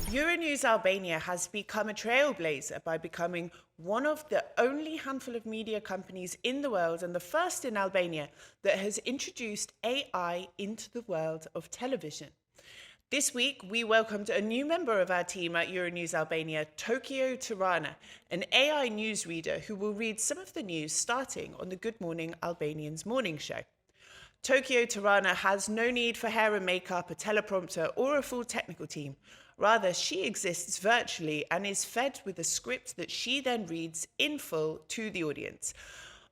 Euronews Albania has become a trailblazer by becoming one of the only handful of media companies in the world and the first in Albania that has introduced AI into the world of television. This week, we welcomed a new member of our team at Euronews Albania, Tokyo Tirana, an AI newsreader who will read some of the news starting on the Good Morning Albanians morning show. Tokyo Tirana has no need for hair and makeup, a teleprompter, or a full technical team. Rather, she exists virtually and is fed with a script that she then reads in full to the audience.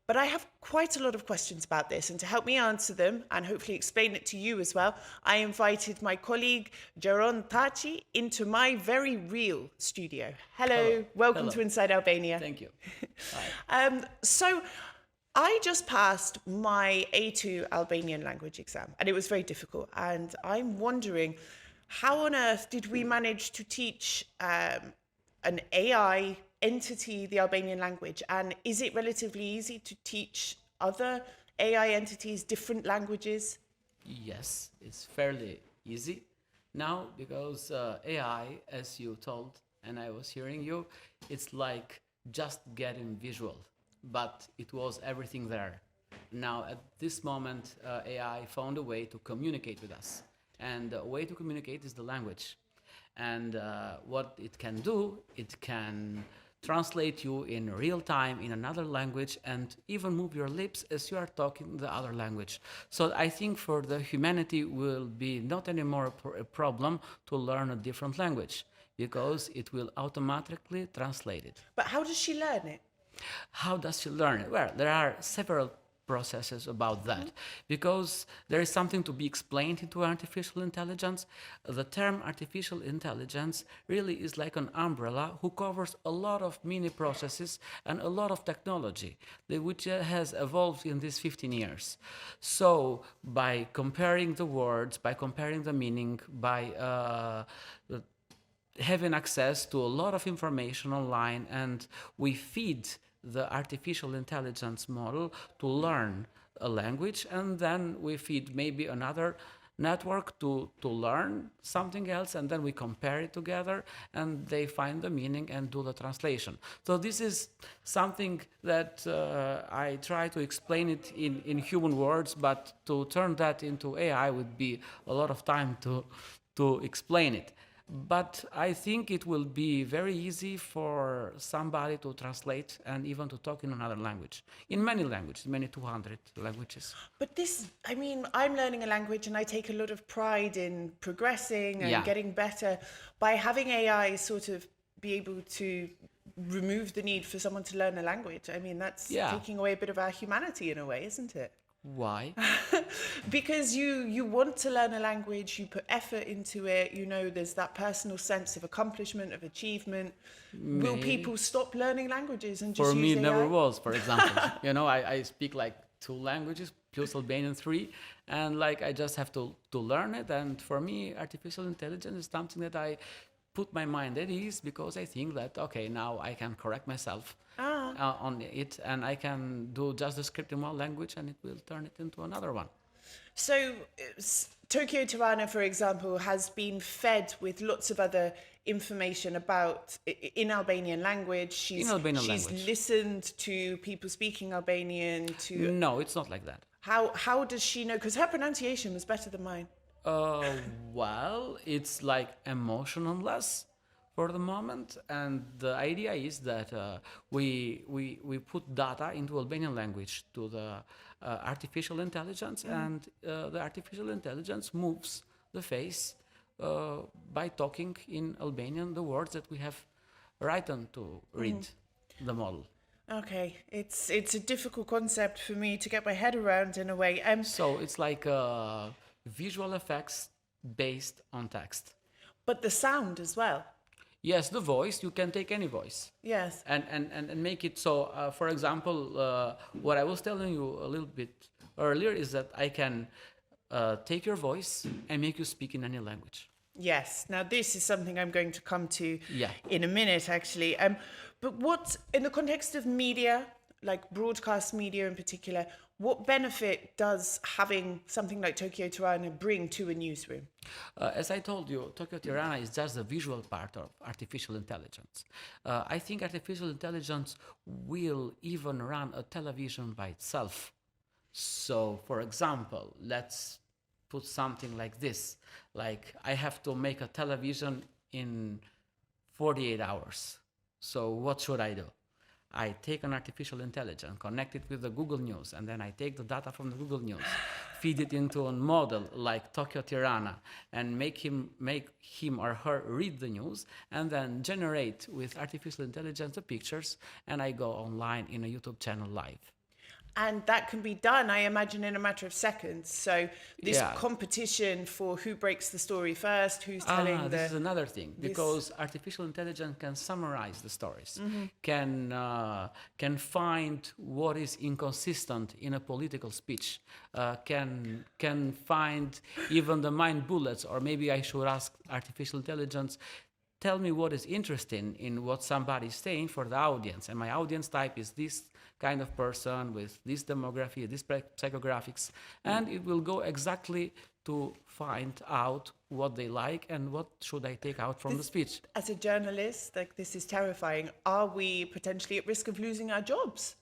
But I have quite a lot of questions about this, and to help me answer them and hopefully explain it to you as well, I invited my colleague Jaron Tachi into my very real studio. Hello. Welcome to Inside Albania. Thank you. Hi. So I just passed my A2 Albanian language exam, and it was very difficult. And I'm wondering, how on earth did we manage to teach an AI entity the Albanian language? And is it relatively easy to teach other AI entities different languages? Yes, it's fairly easy now because AI, as you told, and I was hearing you, it's like just getting visual, but it was everything there. Now, at this moment, AI found a way to communicate with us. And the way to communicate is the language. And what it can do, it can translate you in real time in another language and even move your lips as you are talking the other language. So I think for the humanity will be not anymore a problem to learn a different language because it will automatically translate it. But how does she learn it? How does she learn it? Well, there are several processes about that because there is something to be explained into artificial intelligence. The term artificial intelligence really is like an umbrella who covers a lot of mini processes and a lot of technology which has evolved in these 15 years. So by comparing the words, by comparing the meaning, by having access to a lot of information online, and we feed the artificial intelligence model to learn a language, and then we feed maybe another network to learn something else, and then we compare it together and they find the meaning and do the translation. So this is something that I try to explain it in human words, but to turn that into AI would be a lot of time to explain it. But I think it will be very easy for somebody to translate and even to talk in another language, in many languages, many 200 languages. But this, I mean, I'm learning a language and I take a lot of pride in progressing and getting better. By having AI sort of be able to remove the need for someone to learn a language, I mean, that's taking away a bit of our humanity in a way, isn't it? Why? Because you want to learn a language, you put effort into it, you know, there's that personal sense of accomplishment, of achievement. Maybe. Will people stop learning languages and just For me, use it AI? never was, for example. You know, I speak like 2 languages, plus Albanian 3, and like I just have to learn it. And for me, artificial intelligence is something that I put my mind at ease because I think that, okay, now I can correct myself on it, and I can do just the script in one language and it will turn it into another one. So Tokyo Tirana, for example, has been fed with lots of other information about in Albanian language. She's listened to people speaking Albanian. No, it's not like that. How does she know? Because her pronunciation was better than mine. Well, it's like emotionless for the moment, and the idea is that we put data into Albanian language to the artificial intelligence, and the artificial intelligence moves the face by talking in Albanian the words that we have written to read the model. Okay, it's a difficult concept for me to get my head around in a way. So it's like visual effects based on text. But the sound as well. Yes, the voice, you can take any voice. Yes. And make it so, for example, what I was telling you a little bit earlier is that I can take your voice and make you speak in any language. Yes. Now, this is something I'm going to come to in a minute, actually. But what, in the context of media, like broadcast media in particular, What benefit does having something like Tokyo Tirana bring to a newsroom? As I told you, Tokyo Tirana is just the visual part of artificial intelligence. I think artificial intelligence will even run a television by itself. So, for example, let's put something like this. Like, I have to make a television in 48 hours. So, what should I do? I take an artificial intelligence, connect it with the Google News, and then I take the data from the Google News, feed it into a model like Tokyo Tirana, and make him or her read the news, and then generate with artificial intelligence the pictures, and I go online in a YouTube channel live. And that can be done, I imagine, in a matter of seconds. So this Yeah. competition for who breaks the story first, who's telling the... This is another thing, because artificial intelligence can summarize the stories, can find what is inconsistent in a political speech, can find even the mind bullets, or maybe I should ask artificial intelligence, tell me what is interesting in what somebody is saying for the audience. And my audience type is this kind of person with this demography, this psychographics, and it will go exactly to find out what they like and what should I take out from the speech. As a journalist, like, this is terrifying. Are we potentially at risk of losing our jobs?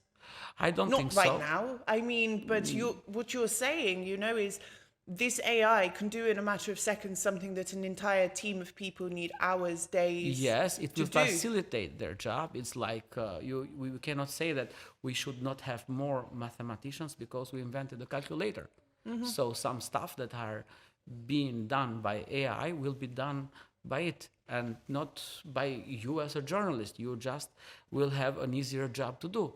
I don't think Not so. right now. I mean, but what you're saying, is this AI can do in a matter of seconds something that an entire team of people need hours, days. Yes, it to will do. facilitate their job. It's like we cannot say that we should not have more mathematicians because we invented the calculator. So some stuff that are being done by AI will be done by it and not by you as a journalist. You just will have an easier job to do.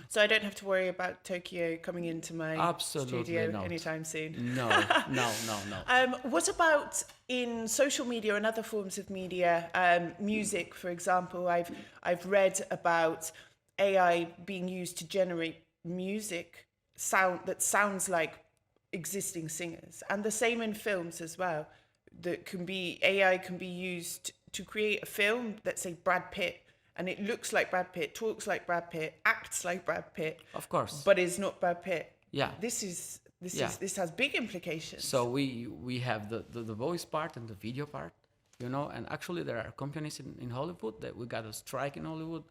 So I don't have to worry about Tokyo coming into my Absolutely studio not. anytime soon. No. What about in social media and other forms of media, music, for example? I've read about AI being used to generate music that sounds like existing singers, and the same in films as well. AI can be used to create a film, let's say Brad Pitt, and it looks like Brad Pitt, talks like Brad Pitt, acts like Brad Pitt, Of course. but is not Brad Pitt. Yeah. This has big implications. So we have the voice part and the video part, and actually there are companies in Hollywood that we got a strike in Hollywood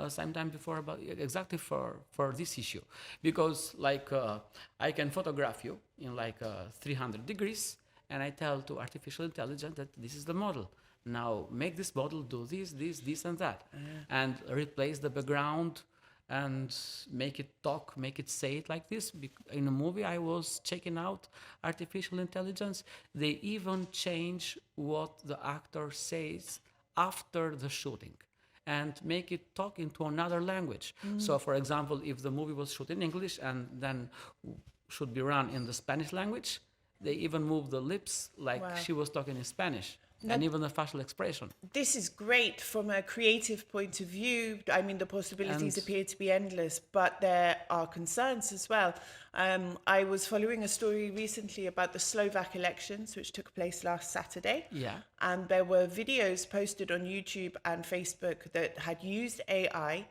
sometime before about exactly for this issue, because I can photograph you in 300 degrees, and I tell to artificial intelligence that this is the model. Now make this model do this and that, and replace the background and make it talk, make it say it like this. In a movie I was checking out artificial intelligence, they even change what the actor says after the shooting and make it talk into another language. So for example, if the movie was shot in English and then should be run in the Spanish language, they even move the lips like she was talking in Spanish. And even the facial expression. This is great from a creative point of view. I mean, the possibilities appear to be endless, but there are concerns as well. I was following a story recently about the Slovak elections, which took place last Saturday. Yeah. And there were videos posted on YouTube and Facebook that had used AI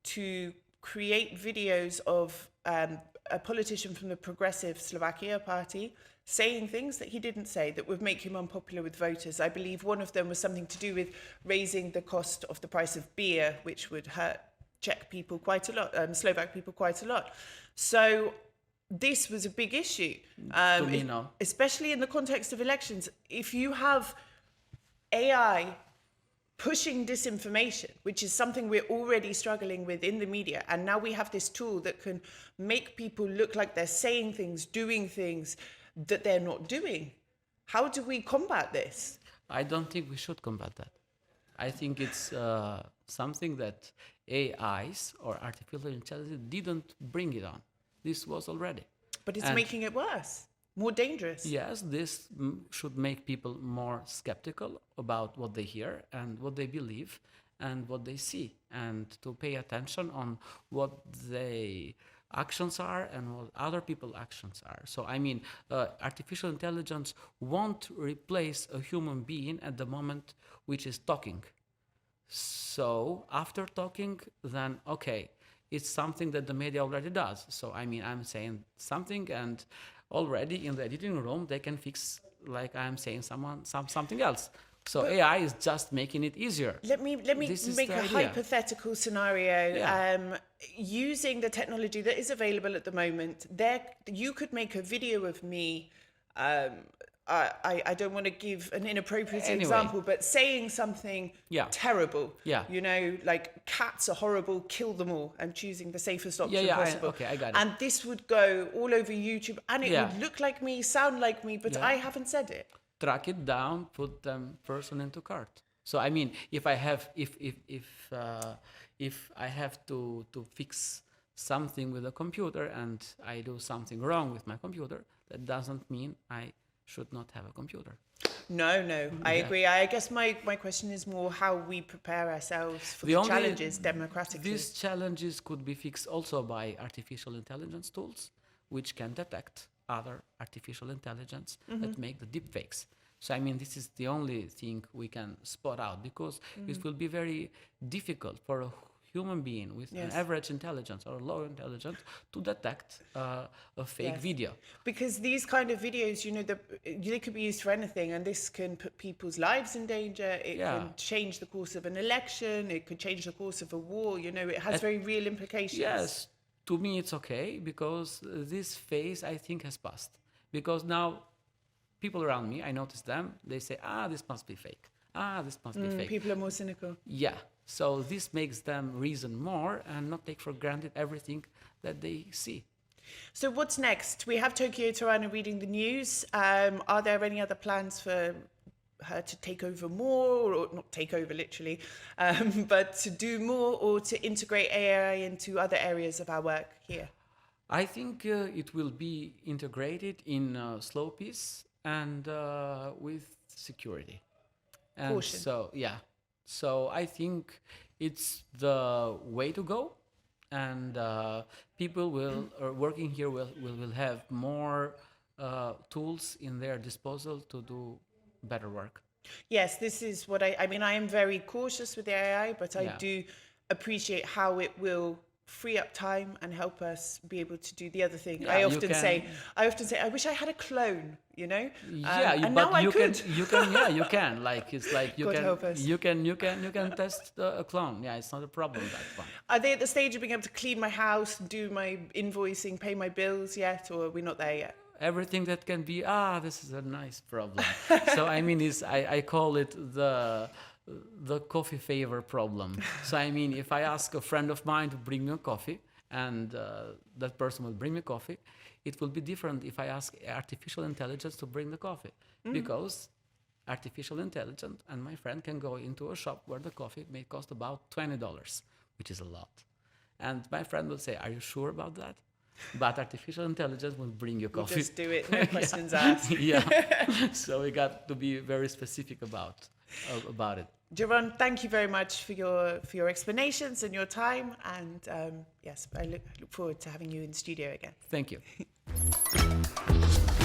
to create videos of a politician from the Progressive Slovakia party saying things that he didn't say that would make him unpopular with voters. I believe one of them was something to do with raising the cost of the price of beer, which would hurt Czech people quite a lot, Slovak people quite a lot. So this was a big issue, especially in the context of elections. If you have AI pushing disinformation, which is something we're already struggling with in the media, and now we have this tool that can make people look like they're saying things, doing things that they're not doing. How do we combat this? I don't think we should combat that. I think it's something that AIs or artificial intelligence didn't bring it on. This was already. But it's making it worse, more dangerous. Yes, this should make people more skeptical about what they hear and what they believe and what they see, and to pay attention on what they actions are and what other people's actions are. So I mean, artificial intelligence won't replace a human being at the moment which is talking. So after talking, then okay, it's something that the media already does. So I mean, I'm saying something, and already in the editing room they can fix like I'm saying something else. So AI is just making it easier. Let me This is make the a idea. hypothetical scenario. Yeah. Using the technology that is available at the moment, you could make a video of me. I don't want to give an inappropriate Anyway. example, but saying something Yeah. terrible. Yeah. You know, like cats are horrible, kill them all. I'm choosing the safest option Yeah, possible. I got it. And this would go all over YouTube, and it Yeah. would look like me, sound like me, but Yeah. I haven't said it. Track it down, put them person into cart. So I mean, if I have to fix something with a computer and I do something wrong with my computer, that doesn't mean I should not have a computer. No, I agree. I guess my question is more how we prepare ourselves for the challenges democratically. These challenges could be fixed also by artificial intelligence tools, which can detect other artificial intelligence that make the deepfakes. So I mean, this is the only thing we can spot out, because it will be very difficult for a human being with an average intelligence or low intelligence to detect a fake video. Because these kind of videos, you know, they could be used for anything, and this can put people's lives in danger. It can change the course of an election. It could change the course of a war. You know, it has very real implications. Yes, to me it's okay, because this phase I think has passed. Because now people around me, I notice them, they say, this must be fake. This must be fake. People are more cynical. Yeah. So this makes them reason more and not take for granted everything that they see. So what's next? We have Tokyo Tirana reading the news. Are there any other plans for her to take over more, or not take over literally, but to do more, or to integrate AI into other areas of our work here? I think it will be integrated in slow pace and with security. And Caution. So I think it's the way to go, and people working here will have more tools in their disposal to do better work. Yes, this is what I mean. I am very cautious with the AI, but I do appreciate how it will free up time and help us be able to do the other thing. Yeah, I often say, I wish I had a clone, you know? And now I you could. you can. Like it's like God help us. you can test a clone. Yeah, it's not a problem, that one. Are they at the stage of being able to clean my house, do my invoicing, pay my bills yet, or are we not there yet? Everything that can be, this is a nice problem. So I mean, I call it the coffee favor problem. So I mean, if I ask a friend of mine to bring me a coffee, and that person will bring me coffee, it will be different if I ask artificial intelligence to bring the coffee, because artificial intelligence and my friend can go into a shop where the coffee may cost about $20, which is a lot. And my friend will say, "Are you sure about that?" But artificial intelligence will bring you coffee. Just do it, no questions asked. Yeah. So we got to be very specific about it. Jeroen, thank you very much for your explanations and your time. And yes, I look forward to having you in the studio again. Thank you.